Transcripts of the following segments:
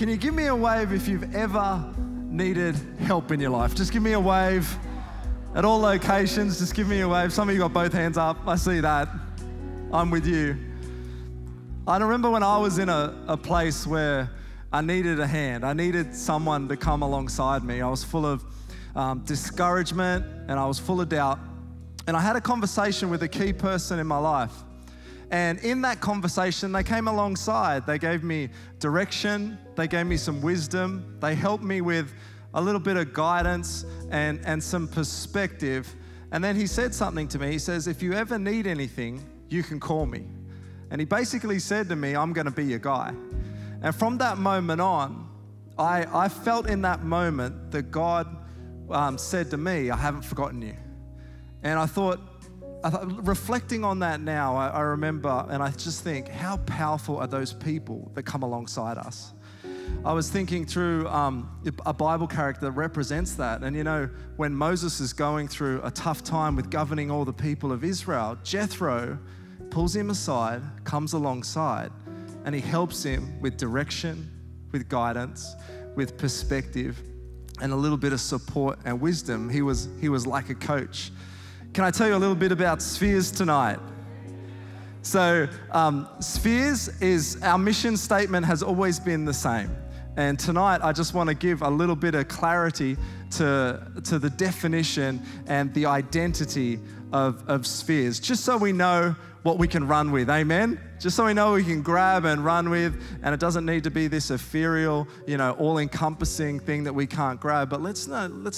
Can you give me a wave if you've ever needed help in your life? Just give me a wave. At all locations, just give me a wave. Some of you got both hands up. I see that. I'm with you. I remember when I was in a place where I needed a hand. I needed someone to come alongside me. I was full of discouragement and I was full of doubt. And I had a conversation with a key person in my life. And in that conversation, they came alongside. They gave me direction. They gave me some wisdom. They helped me with a little bit of guidance and some perspective. And then he said something to me. He says, if you ever need anything, you can call me. And he basically said to me, I'm going to be your guy. And from that moment on, I felt in that moment that God said to me, I haven't forgotten you. And I thought, reflecting on that now, I remember and I just think, how powerful are those people that come alongside us? I was thinking through a Bible character that represents that. And you know, when Moses is going through a tough time with governing all the people of Israel, Jethro pulls him aside, comes alongside, and he helps him with direction, with guidance, with perspective, and a little bit of support and wisdom. He was like a coach. Can I tell you a little bit about Spheres tonight? So Spheres is, our mission statement has always been the same. And tonight I just want to give a little bit of clarity to the definition and the identity of Spheres, just so we know what we can run with, amen? Just so we know we can grab and run with, and it doesn't need to be this ethereal, you know, all-encompassing thing that we can't grab. But let's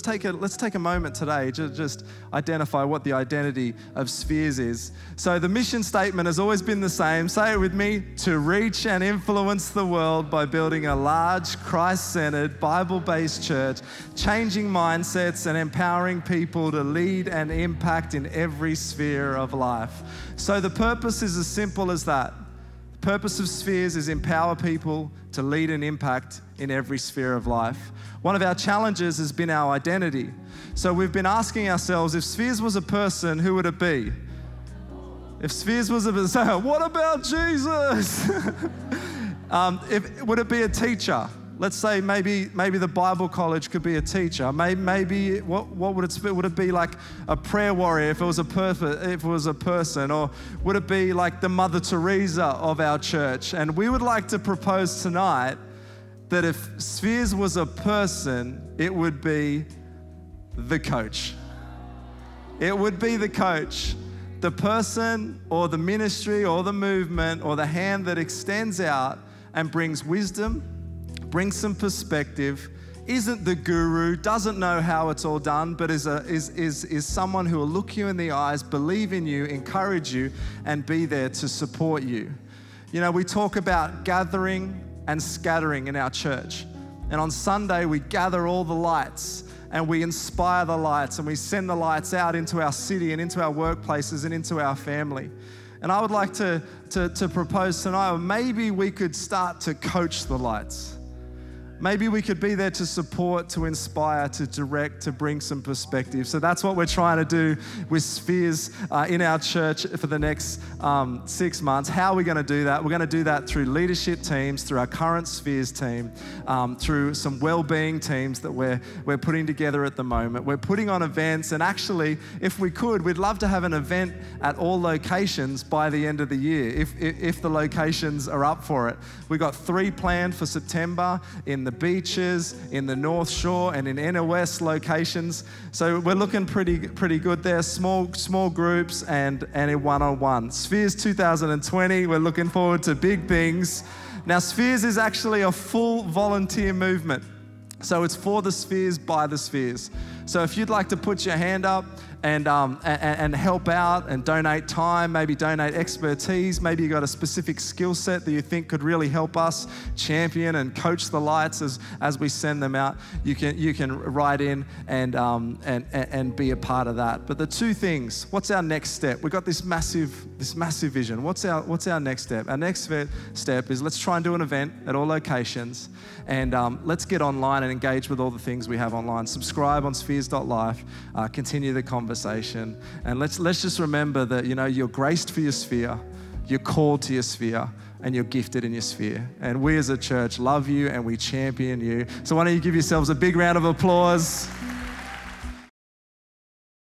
take a moment today to just identify what the identity of Spheres is. So the mission statement has always been the same. Say it with me: to reach and influence the world by building a large, Christ-centered, Bible-based church, changing mindsets and empowering people to lead and impact in every sphere of life. So the purpose is as simple as that. The purpose of Spheres is empower people to lead and impact in every sphere of life. One of our challenges has been our identity. So we've been asking ourselves, if Spheres was a person, who would it be? If Spheres was a person, what about Jesus? Would it be a teacher? Let's say maybe the Bible college could be a teacher. Maybe what would it be? Would it be like a prayer warrior if it was a person? Or would it be like the Mother Teresa of our church? And we would like to propose tonight that if Spheres was a person, it would be the coach. It would be the coach. The person or the ministry or the movement or the hand that extends out and brings wisdom, brings some perspective, isn't the guru, doesn't know how it's all done, but is someone who will look you in the eyes, believe in you, encourage you, and be there to support you. You know, we talk about gathering and scattering in our church. And on Sunday, we gather all the lights and we inspire the lights and we send the lights out into our city and into our workplaces and into our family. And I would like to propose tonight, maybe we could start to coach the lights. Maybe we could be there to support, to inspire, to direct, to bring some perspective. So that's what we're trying to do with Spheres in our church for the next 6 months. How are we going to do that? We're going to do that through leadership teams, through our current Spheres team, through some well-being teams that we're putting together at the moment. We're putting on events, and actually, if we could, we'd love to have an event at all locations by the end of the year, if the locations are up for it. We've got 3 planned for September in the beaches, in the North Shore, and in inner west locations. So we're looking pretty good there. Small groups and in one-on-one. Spheres 2020, we're looking forward to big things. Now, Spheres is actually a full volunteer movement. So it's for the Spheres, by the Spheres. So if you'd like to put your hand up and help out and donate time, maybe donate expertise, maybe you got a specific skill set that you think could really help us champion and coach the lights as we send them out, you can write in and be a part of that. But the 2 things, what's our next step? We've got this massive vision. What's our next step? Our next step is let's try and do an event at all locations, and let's get online and engage with all the things we have online. Subscribe on Spheres.life, continue the conversation, and let's just remember that, you know, you're graced for your sphere. you're called to your sphere, and you're gifted in your sphere. And we as a church love you and we champion you. So why don't you give yourselves a big round of applause?